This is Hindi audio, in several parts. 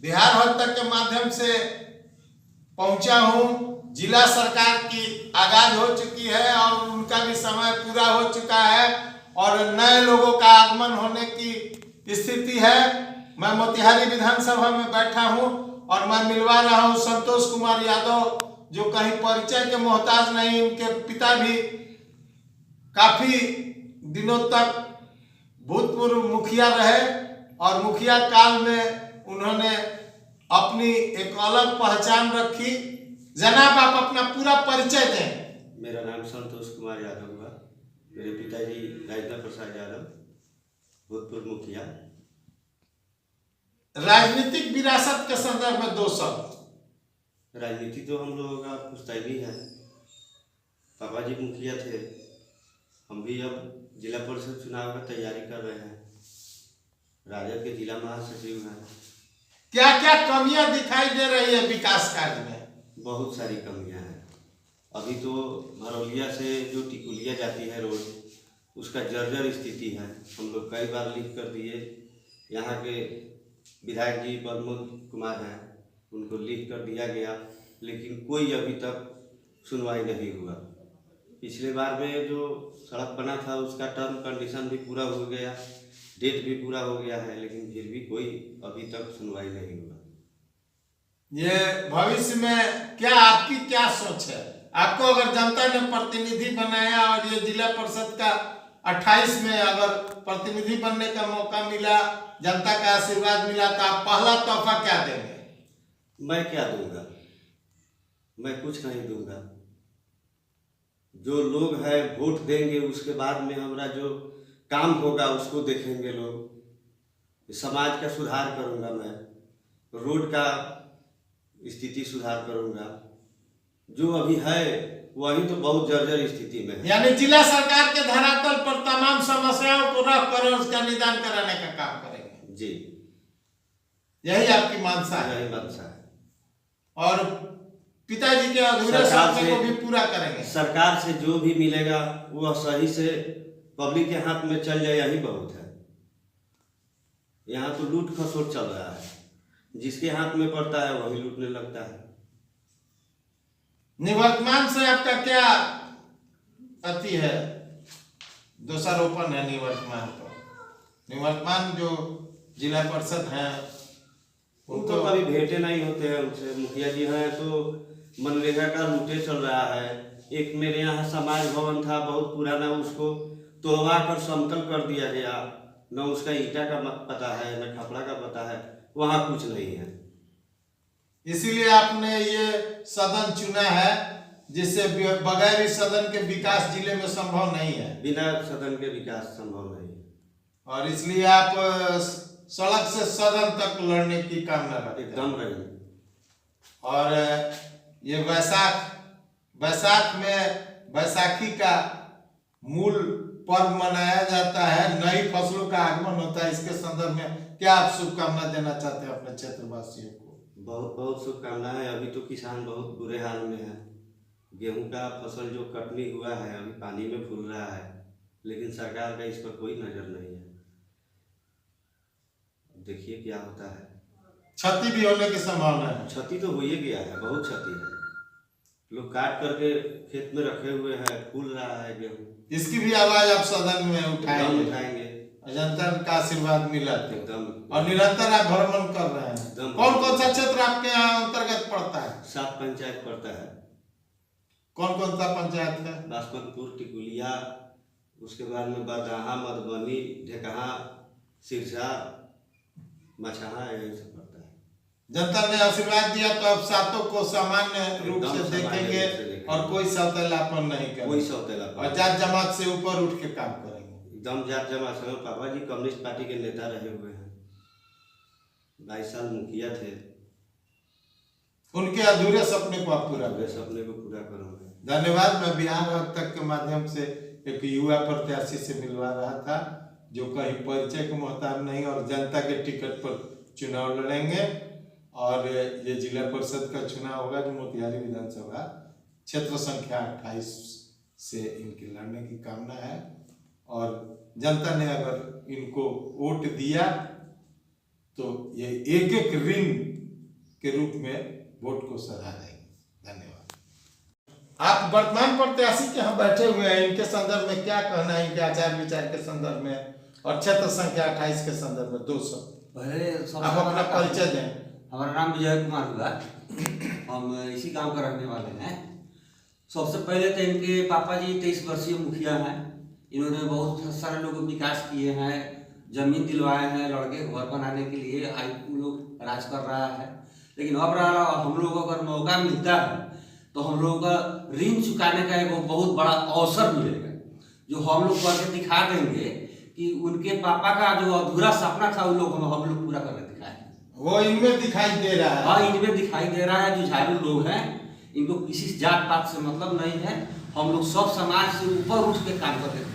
बिहार हद तक के माध्यम से पहुंचा हूं। जिला सरकार की आगाज हो चुकी है और उनका भी समय पूरा हो चुका है और नए लोगों का आगमन होने की स्थिति है। मैं मोतिहारी विधानसभा में बैठा हूं और मैं मिलवा रहा हूं संतोष कुमार यादव, जो कहीं परिचय के मोहताज नहीं। उनके पिता भी काफी दिनों तक भूतपूर्व मुखिया रहे और मुखिया काल में उन्होंने अपनी एक अलग पहचान रखी। जनाब, आप अपना पूरा परिचय दें। मेरा नाम संतोष कुमार यादव हुआ। मेरे पिताजी राजेंद्र प्रसाद यादव, भूतपूर्व मुखिया। राजनीतिक विरासत के संदर्भ में दो शब्द। राजनीति तो हम लोगों का पुश्तैनी है। पापा जी मुखिया थे, हम भी अब जिला परिषद चुनाव का तैयारी कर रहे हैं। राजद के जिला महासचिव हैं। क्या क्या कमियां दिखाई दे रही है विकास कार्य में? बहुत सारी कमियां हैं। अभी तो भरौलिया से जो टिकुलिया जाती है रोड, उसका जर्जर स्थिति है। हम लोग कई बार लिख कर दिए। यहाँ के विधायक जी प्रमोद कुमार हैं, उनको लिख कर दिया गया, लेकिन कोई अभी तक सुनवाई नहीं हुआ। पिछले बार में जो सड़क बना था उसका टर्म कंडीशन भी पूरा हो गया, डेट भी पूरा हो गया है, लेकिन फिर भी कोई अभी तक सुनवाई नहीं हुआ। ये भविष्य में क्या आपकी क्या सोच है? आपको अगर जनता ने प्रतिनिधि बनाया और ये जिला परिषद का 28 में अगर प्रतिनिधि बनने का मौका मिला, जनता का आशीर्वाद मिला, तो आप पहला तोहफा क्या देंगे? मैं क्या दूंगा? मैं कुछ नहीं दूंगा। जो लोग हैं वोट देंगे, उसके बाद में हमारा जो काम होगा उसको देखेंगे लोग। समाज का सुधार करूंगा मैं, रोड का स्थिति सुधार करूंगा। जो अभी है वही तो बहुत जर्जर स्थिति में है। यानी जिला सरकार के धरातल पर तमाम समस्याओं को रख कर उसका निदान कराने का काम करेंगे। जी, यही आपकी मानसा है? यही मंशा है। और पिताजी के अधूरे सपने को भी पूरा करेंगे। सरकार से जो भी मिलेगा वह सही से पब्लिक के हाथ में चल जाए, यही बहुत है। यहाँ तो लूट खसोट चल रहा है, जिसके हाथ में पड़ता है वही लूटने लगता है। निवर्तमान से आपका क्या अति है, दोषारोपण है निवर्तमान पर? निवर्तमान जो जिला परिषद है उनको कभी भेंटे नहीं होते हैं उनसे। मुखिया जी हैं तो मनरेगा का लूटे चल रहा है। एक मेरे यहाँ समाज भवन था बहुत पुराना, उसको तोड़वा कर समतल कर दिया गया। न उसका ईंटा का पता है, न खपड़ा का पता है, वहाँ कुछ नहीं है। इसीलिए आपने ये सदन चुना है, जिससे बगैर इस सदन के विकास जिले में संभव नहीं है। बिना सदन के विकास संभव नहीं है। और इसलिए आप सड़क से सदन तक लड़ने की कामना रखते हैं। एकदम रहेंगे। और ये वैसाख में बैसाखी का मूल पर्व मनाया जाता है, नई फसलों का आगमन होता है। इसके संदर्भ में क्या आप शुभकामना देना चाहते हैं अपने क्षेत्रवासियों को? बहुत बहुत शुभकामनाएं। अभी तो किसान बहुत बुरे हाल में है। गेहूं का फसल जो कटनी हुआ है अभी पानी में फूल रहा है, लेकिन सरकार का इस पर कोई नजर नहीं है। देखिए क्या होता है। क्षति भी होने की संभावना है? क्षति तो हो ही गया है, बहुत क्षति है। लोग काट करके खेत में रखे हुए हैं, फूल रहा है गेहूं। इसकी भी आवाज आप सदन में उठाएंगे। जनता का आशीर्वाद मिला एकदम। और निरंतर आप भ्रमण कर रहे हैं। कौन कौन सा क्षेत्र आपके यहाँ अंतर्गत पड़ता है? 7 पंचायत पड़ता है। कौन कौन सा पंचायत है? बासमतपुर, टिकुलिया, उसके बाद में बरदाहा, मधुबनी, ढेकहा, सिरसा, मछहा, यही सब पड़ता है। जनता ने आशीर्वाद दिया तो अब सातों को सामान्य रूप से देखेंगे और कोई सौतेलापन नहीं करेंगे। कोई सौतेलापन और जात जमात से ऊपर उठ के काम करेंगे। एकदम जात जमात से। पापा जी कम्युनिस्ट पार्टी के नेता रहे हुए हैं, 22 साल मुखिया थे। उनके अधूरे सपने को आप पूरा करें। सपने को पूरा करूंगा। धन्यवाद। मैं बिहार हद तक के माध्यम से एक युवा प्रत्याशी से मिलवा रहा था, जो कहीं परिचय के मोहताज नहीं और जनता के टिकट पर चुनाव लड़ेंगे। और ये जिला परिषद का चुनाव होगा जो मोतिहारी विधानसभा क्षेत्र संख्या 28 से इनकी लड़ने की कामना है। और जनता ने अगर इनको वोट दिया तो ये एक एक ऋण के रूप में वोट को सधा देंगे। धन्यवाद। आप वर्तमान प्रत्याशी के यहाँ बैठे हुए हैं, इनके संदर्भ में क्या कहना है, इनके आचार विचार के संदर्भ में और क्षेत्र संख्या 28 के संदर्भ में 200। पहले आप अपना परिचय दें। हमारा नाम विजय कुमार हुआ, हम इसी गांव का रहने वाले हैं। सबसे पहले तो इनके पापा जी 23 वर्षीय मुखिया हैं। इन्होंने बहुत सारे लोगों को विकास किए हैं, जमीन दिलवाए हैं, लड़के घर बनाने के लिए आई लोग राज कर रहा है। लेकिन अब रहा हम लोगों को अगर मौका मिलता है तो हम लोगों का ऋण चुकाने का एक बहुत बड़ा अवसर मिलेगा, जो हम लोग करके दिखा देंगे कि उनके पापा का जो अधूरा सपना था उन लोग हम लोग पूरा करके दिखाए। वो इनमें दिखाई दे रहा है। हाँ, इनमें दिखाई दे रहा है। जो झाड़ू लोग हैं, इनको किसी जात पात से मतलब नहीं है। हम लोग सब समाज से ऊपर उठ के काम करते हैं।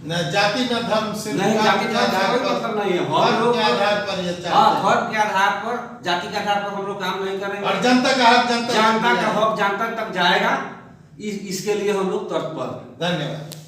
न जाति न धर्म से नहीं, जाति का कोई मतलब नहीं है। हम लोग के आधार पर ये चाहते हैं। हाँ, धर्म के आधार पर, जाति के आधार पर हम लोग काम नहीं करेंगे। और जनता का हक जनता का हक जनता तक जाएगा, इसके लिए हम लोग तत्पर हैं। धन्यवाद।